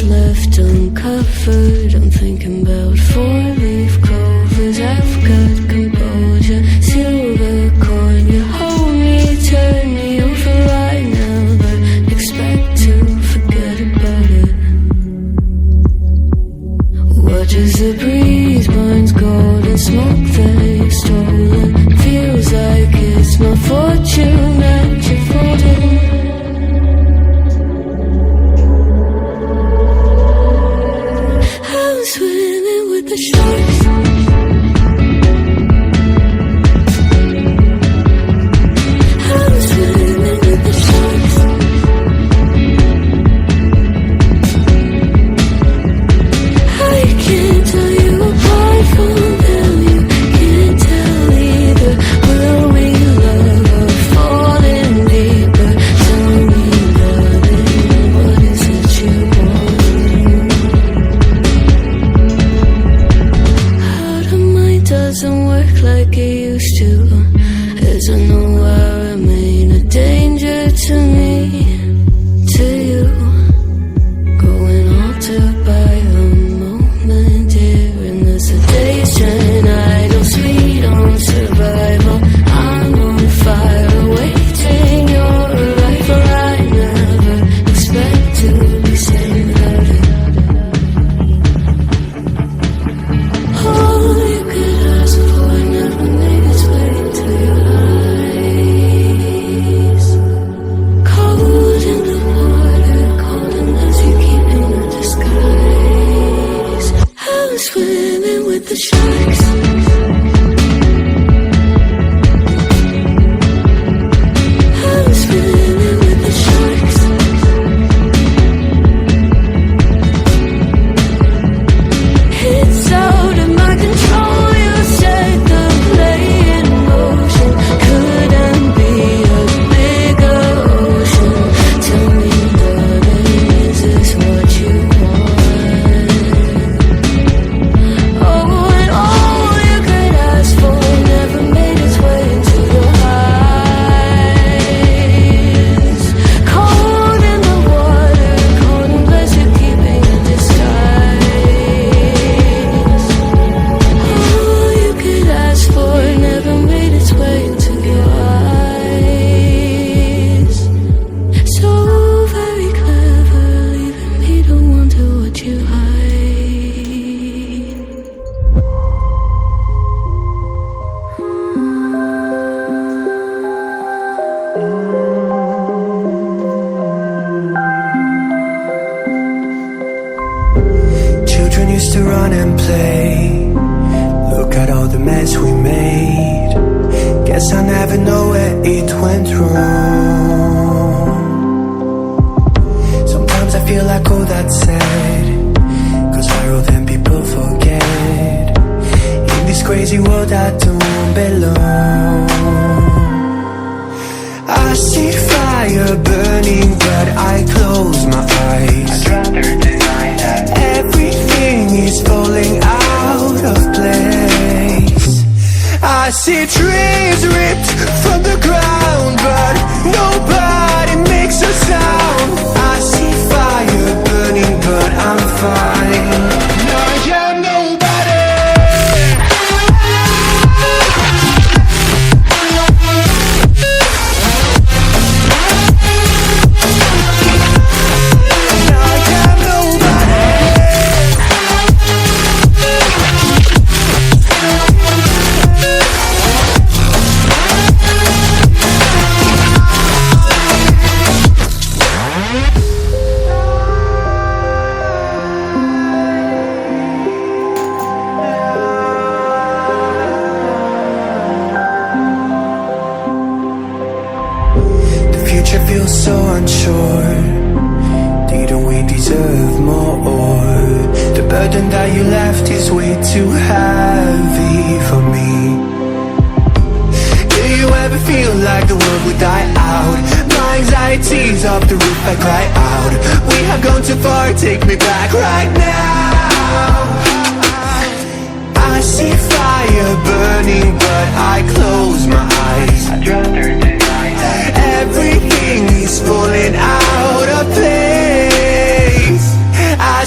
what's left uncovered. I'm thinking about four-leaf clovers. I've got composure, silver coin. You hold me, turn me over. I never expect to forget about it. Watches the breeze, burns gold and smoke that you've stolen. Feels like it's my fortune that you're folding. I'm swimming with the sharks. I'm swimming with the sharks. I can't tell you apart from them. You can't tell either. Will we love or fall in deeper? Tell me, darling, what is it you want? How the mind doesn't work like it used to. As I know I remain a danger to me, to you. Going altered by the moment, dear. And there's a hesitation, idle, sweet on survival. I'm on fire, awaiting your arrival. I never expect to be saved without it. All you could ask for never made its way to your eyes. Cold in the water, cold unless you keep in the disguise. I'm swimming with the sharks. I'm swimming with the sharks. It's out of my control. You set the play in motion. Couldn't be a bigger ocean. Tell me, darling, is this what you want? Oh, and all you could ask for never made its way into your eyes. Cold in the water, cold unless you're keeping a disguise. All you could ask for never made its way into your eyes. So very clever, leaving me to wonder what you hide. Children used to run and play. Look at all the mess we made. Guess I never know where it went wrong. Sometimes I feel like all that's sad, 'cause I wrote and people forget. In this crazy world I don't belong. I see fire burning but I close my eyes. I'd rather deny that. Everything is falling out of place. I see trees ripped from the ground, but nobody makes a sound. I see fire burning, but I'm fine. I am nobody. I am nobody. The future feels so unsure. Didn't we deserve more? The burden that you left is way too heavy for me. Do you ever feel like the world would die out? My anxiety's off the roof, I cry out. We have gone too far, take me back right now. I see fire burning, but I close my eyes. I'd rather deny that. Everything is falling out of place. I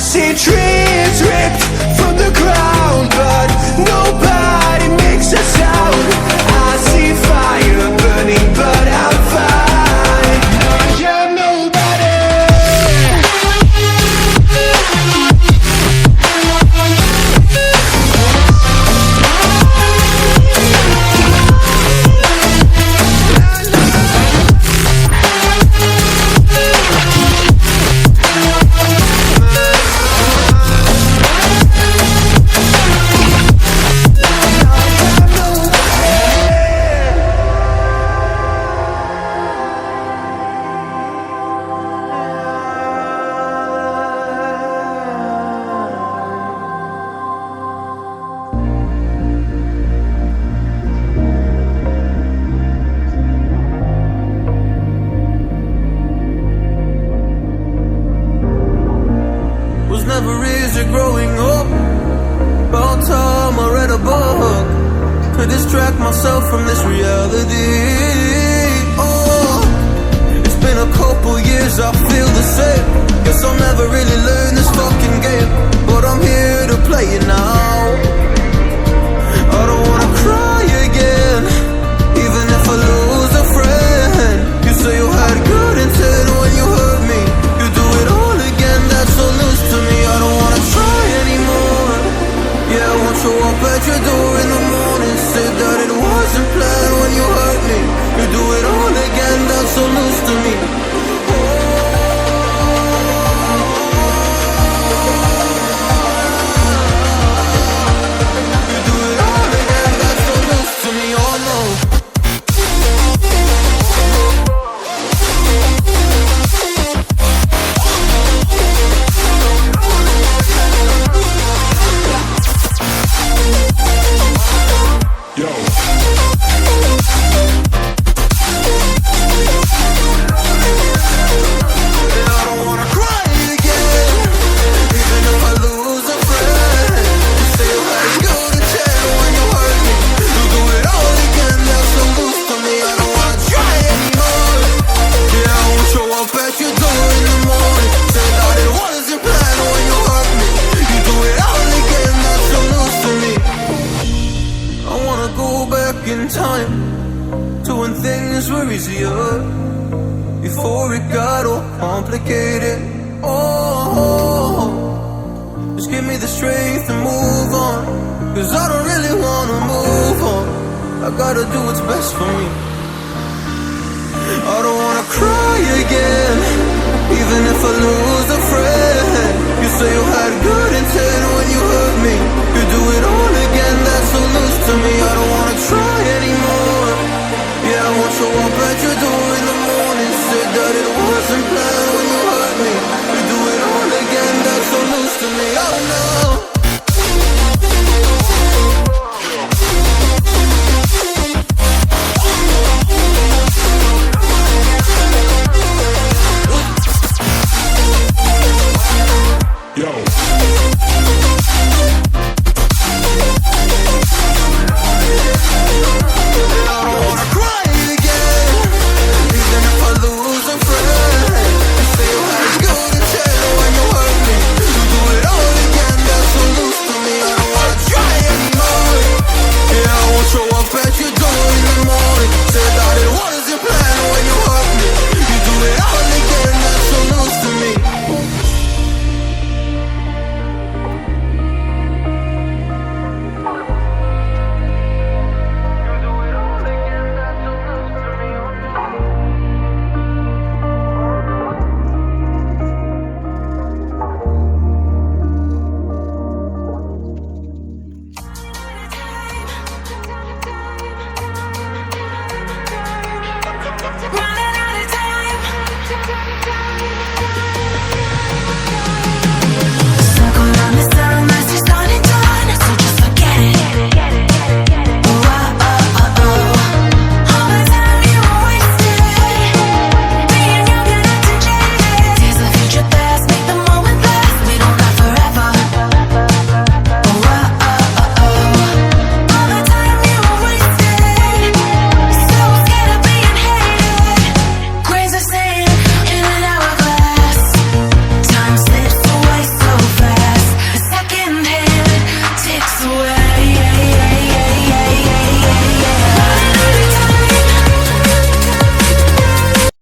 to distract myself from this reality. Oh, it's been a couple years, I feel the same. Guess I'll never really learn this fucking game, but I'm here to play it now. I don't wanna cry again, even if I lose a friend. You say you had good intent when you hurt me. You do it all again, that's so loose to me. I don't wanna try anymore. Yeah, I won't show up at your door in the morning. Say that it wasn't planned when you hurt me. You do it all again, that's so loose to me. You do it all again, that's so loose to me. Oh no. In time to when things were easier, before it got all complicated. Oh, just give me the strength to move on, cause I don't really wanna move on. I gotta do what's best for me. I don't wanna cry again, even if I lose a friend. You say you had good intent when you hurt me. You do it all again, that's so loose to me. I don't wanna try anymore. Yeah, I won't show up at your door in the morning. Said that it wasn't planned when you hurt me. You do it all again, that's so loose to me. Oh no.